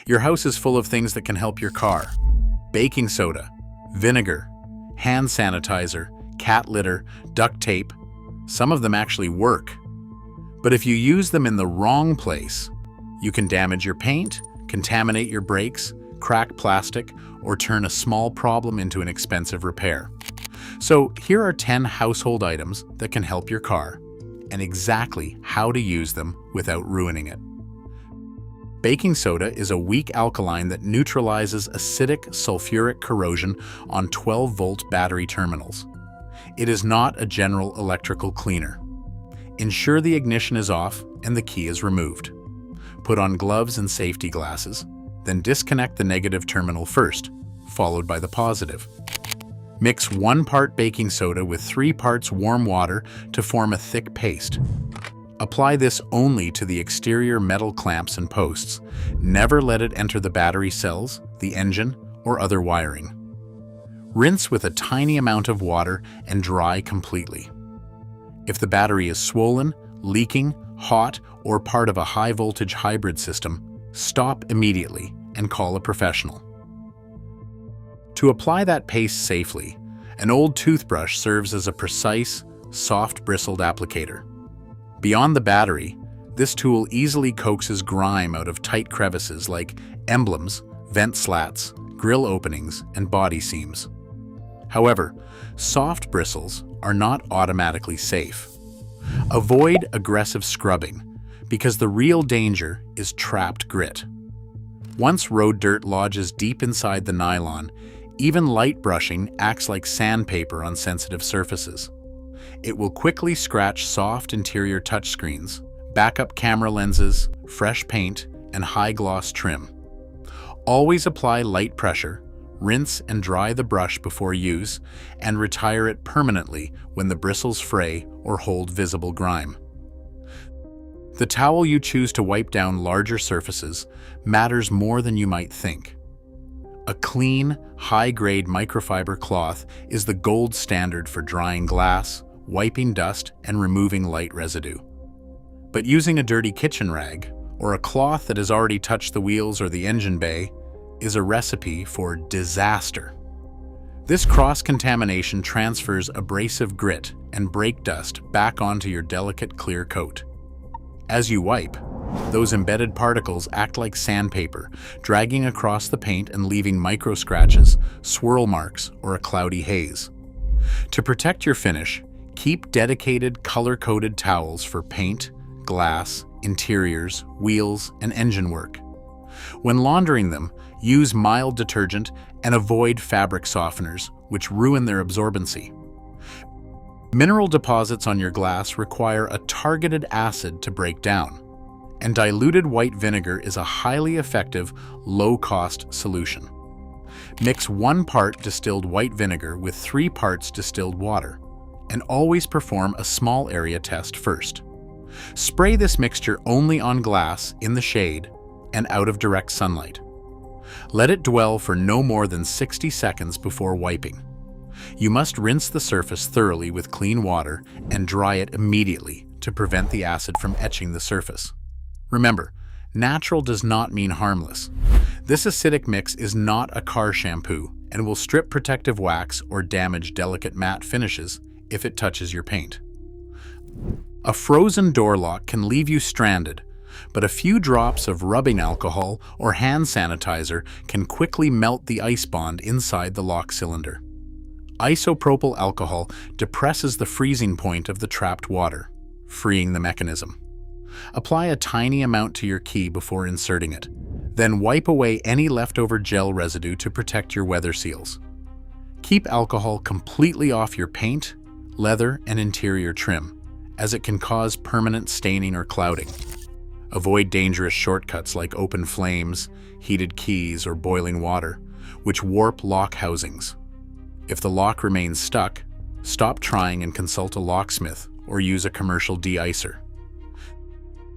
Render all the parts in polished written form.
Your house is full of things that can help your car. Baking soda, vinegar, hand sanitizer, cat litter, duct tape. Some of them actually work. But if you use them in the wrong place, you can damage your paint, contaminate your brakes, crack plastic, or turn a small problem into an expensive repair. So here are 10 household items that can help your car, and exactly how to use them without ruining it. Baking soda is a weak alkaline that neutralizes acidic sulfuric corrosion on 12-volt battery terminals. It is not a general electrical cleaner. Ensure the ignition is off and the key is removed. Put on gloves and safety glasses, then disconnect the negative terminal first, followed by the positive. Mix 1 part baking soda with 3 parts warm water to form a thick paste. Apply this only to the exterior metal clamps and posts. Never let it enter the battery cells, the engine, or other wiring. Rinse with a tiny amount of water and dry completely. If the battery is swollen, leaking, hot, or part of a high-voltage hybrid system, stop immediately and call a professional. To apply that paste safely, an old toothbrush serves as a precise, soft-bristled applicator. Beyond the battery, this tool easily coaxes grime out of tight crevices like emblems, vent slats, grill openings, and body seams. However, soft bristles are not automatically safe. Avoid aggressive scrubbing, because the real danger is trapped grit. Once road dirt lodges deep inside the nylon, even light brushing acts like sandpaper on sensitive surfaces. It will quickly scratch soft interior touchscreens, backup camera lenses, fresh paint, and high-gloss trim. Always apply light pressure, rinse and dry the brush before use, and retire it permanently when the bristles fray or hold visible grime. The towel you choose to wipe down larger surfaces matters more than you might think. A clean, high-grade microfiber cloth is the gold standard for drying glass, wiping dust, and removing light residue. But using a dirty kitchen rag, or a cloth that has already touched the wheels or the engine bay, is a recipe for disaster. This cross-contamination transfers abrasive grit and brake dust back onto your delicate clear coat. As you wipe, those embedded particles act like sandpaper, dragging across the paint and leaving micro scratches, swirl marks, or a cloudy haze. To protect your finish, keep dedicated color-coded towels for paint, glass, interiors, wheels, and engine work. When laundering them, use mild detergent and avoid fabric softeners, which ruin their absorbency. Mineral deposits on your glass require a targeted acid to break down, and diluted white vinegar is a highly effective, low-cost solution. Mix 1 part distilled white vinegar with 3 parts distilled water, and always perform a small area test first. Spray this mixture only on glass in the shade and out of direct sunlight. Let it dwell for no more than 60 seconds before wiping. You must rinse the surface thoroughly with clean water and dry it immediately to prevent the acid from etching the surface. Remember, natural does not mean harmless. This acidic mix is not a car shampoo and will strip protective wax or damage delicate matte finishes if it touches your paint. A frozen door lock can leave you stranded, but a few drops of rubbing alcohol or hand sanitizer can quickly melt the ice bond inside the lock cylinder. Isopropyl alcohol depresses the freezing point of the trapped water, freeing the mechanism. Apply a tiny amount to your key before inserting it. Then wipe away any leftover gel residue to protect your weather seals. Keep alcohol completely off your paint, leather, and interior trim, as it can cause permanent staining or clouding. Avoid dangerous shortcuts like open flames, heated keys, or boiling water, which warp lock housings. If the lock remains stuck, stop trying and consult a locksmith or use a commercial de-icer.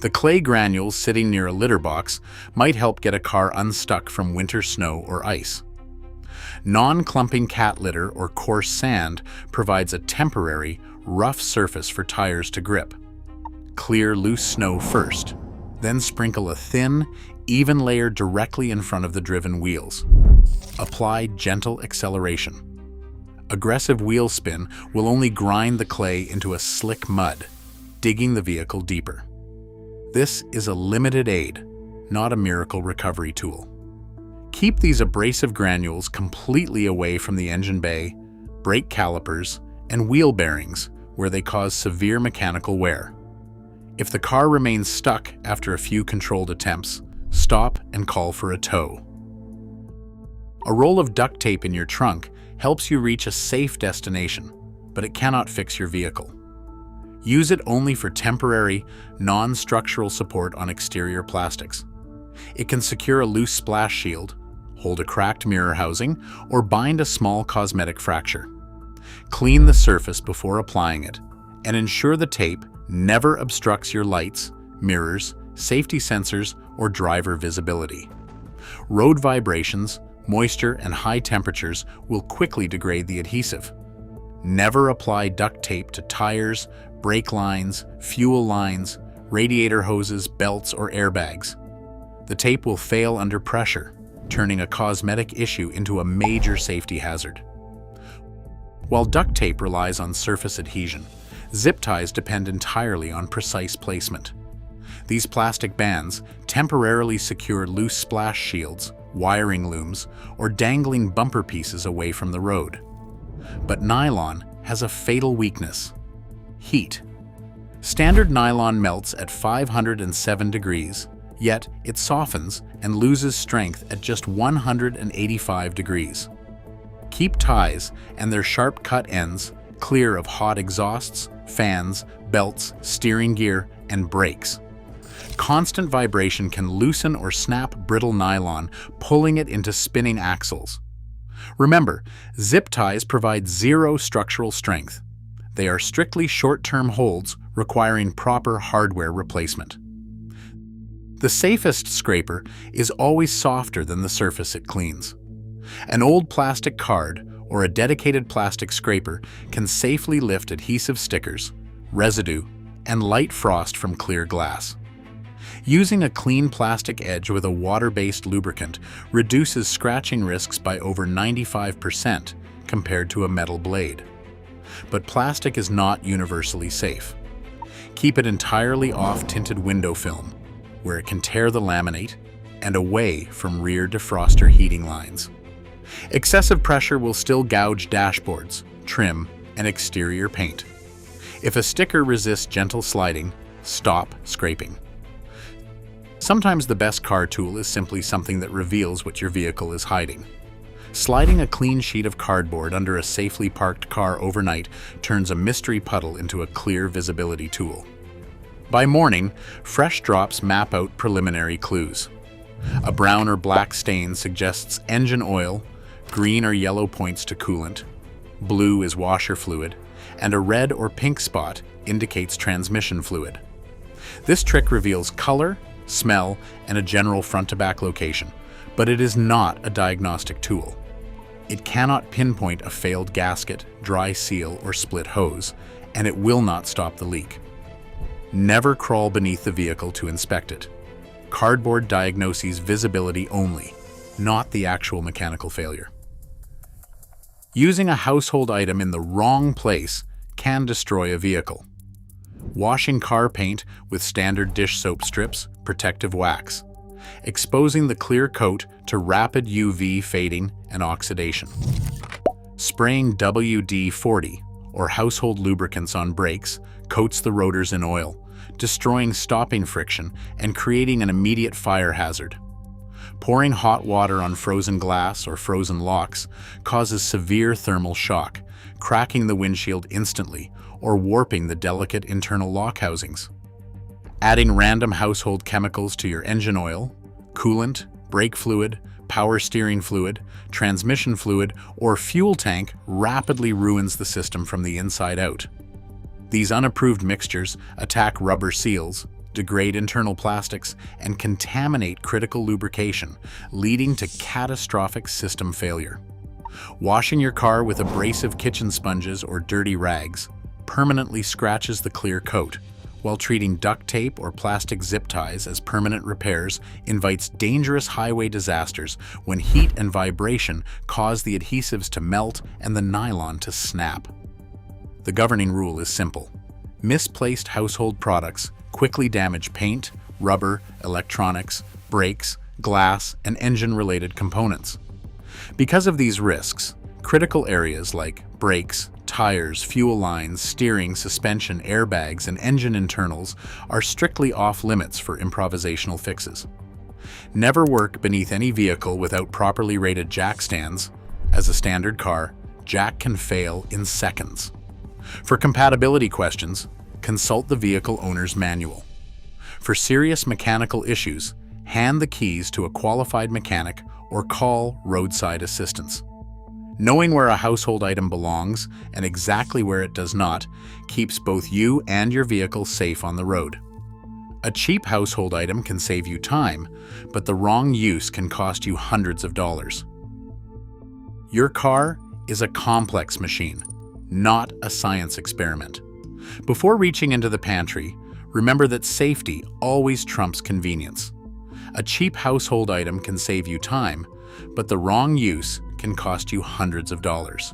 The clay granules sitting near a litter box might help get a car unstuck from winter snow or ice. Non-clumping cat litter or coarse sand provides a temporary, rough surface for tires to grip. Clear loose snow first, then sprinkle a thin, even layered directly in front of the driven wheels. Apply gentle acceleration. Aggressive wheel spin will only grind the clay into a slick mud, digging the vehicle deeper. This is a limited aid, not a miracle recovery tool. Keep these abrasive granules completely away from the engine bay, brake calipers, and wheel bearings, where they cause severe mechanical wear. If the car remains stuck after a few controlled attempts, stop and call for a tow. A roll of duct tape in your trunk helps you reach a safe destination, but it cannot fix your vehicle. Use it only for temporary, non-structural support on exterior plastics. It can secure a loose splash shield, hold a cracked mirror housing, or bind a small cosmetic fracture. Clean the surface before applying it, and ensure the tape never obstructs your lights, mirrors, safety sensors, or driver visibility. Road vibrations, moisture, and high temperatures will quickly degrade the adhesive. Never apply duct tape to tires, brake lines, fuel lines, radiator hoses, belts, or airbags. The tape will fail under pressure, turning a cosmetic issue into a major safety hazard. While duct tape relies on surface adhesion, zip ties depend entirely on precise placement. These plastic bands temporarily secure loose splash shields, wiring looms, or dangling bumper pieces away from the road. But nylon has a fatal weakness: heat. Standard nylon melts at 507 degrees, yet it softens and loses strength at just 185 degrees. Keep ties and their sharp-cut ends clear of hot exhausts, fans, belts, steering gear, and brakes. Constant vibration can loosen or snap brittle nylon, pulling it into spinning axles. Remember, zip ties provide zero structural strength. They are strictly short-term holds requiring proper hardware replacement. The safest scraper is always softer than the surface it cleans. An old plastic card or a dedicated plastic scraper can safely lift adhesive stickers, residue, and light frost from clear glass. Using a clean plastic edge with a water-based lubricant reduces scratching risks by over 95% compared to a metal blade. But plastic is not universally safe. Keep it entirely off tinted window film, where it can tear the laminate, and away from rear defroster heating lines. Excessive pressure will still gouge dashboards, trim, and exterior paint. If a sticker resists gentle sliding, stop scraping. Sometimes the best car tool is simply something that reveals what your vehicle is hiding. Sliding a clean sheet of cardboard under a safely parked car overnight turns a mystery puddle into a clear visibility tool. By morning, fresh drops map out preliminary clues. A brown or black stain suggests engine oil, green or yellow points to coolant, blue is washer fluid, and a red or pink spot indicates transmission fluid. This trick reveals color, smell, and a general front-to-back location, but it is not a diagnostic tool. It cannot pinpoint a failed gasket, dry seal, or split hose, and it will not stop the leak. Never crawl beneath the vehicle to inspect it. Cardboard diagnoses visibility only, not the actual mechanical failure. Using a household item in the wrong place can destroy a vehicle. Washing car paint with standard dish soap strips, protective wax. Exposing the clear coat to rapid UV fading and oxidation. Spraying WD-40 or household lubricants on brakes coats the rotors in oil, destroying stopping friction and creating an immediate fire hazard. Pouring hot water on frozen glass or frozen locks causes severe thermal shock, cracking the windshield instantly or warping the delicate internal lock housings. Adding random household chemicals to your engine oil, coolant, brake fluid, power steering fluid, transmission fluid, or fuel tank rapidly ruins the system from the inside out. These unapproved mixtures attack rubber seals, degrade internal plastics, and contaminate critical lubrication, leading to catastrophic system failure. Washing your car with abrasive kitchen sponges or dirty rags permanently scratches the clear coat, while treating duct tape or plastic zip ties as permanent repairs invites dangerous highway disasters when heat and vibration cause the adhesives to melt and the nylon to snap. The governing rule is simple. Misplaced household products quickly damage paint, rubber, electronics, brakes, glass, and engine-related components. Because of these risks, critical areas like brakes, tires, fuel lines, steering, suspension, airbags, and engine internals are strictly off-limits for improvisational fixes. Never work beneath any vehicle without properly rated jack stands. As a standard car, jack can fail in seconds. For compatibility questions, consult the vehicle owner's manual. For serious mechanical issues, hand the keys to a qualified mechanic or call roadside assistance. Knowing where a household item belongs and exactly where it does not keeps both you and your vehicle safe on the road. A cheap household item can save you time, but the wrong use can cost you hundreds of dollars. Your car is a complex machine, not a science experiment. Before reaching into the pantry, remember that safety always trumps convenience. A cheap household item can save you time, but the wrong use can cost you hundreds of dollars.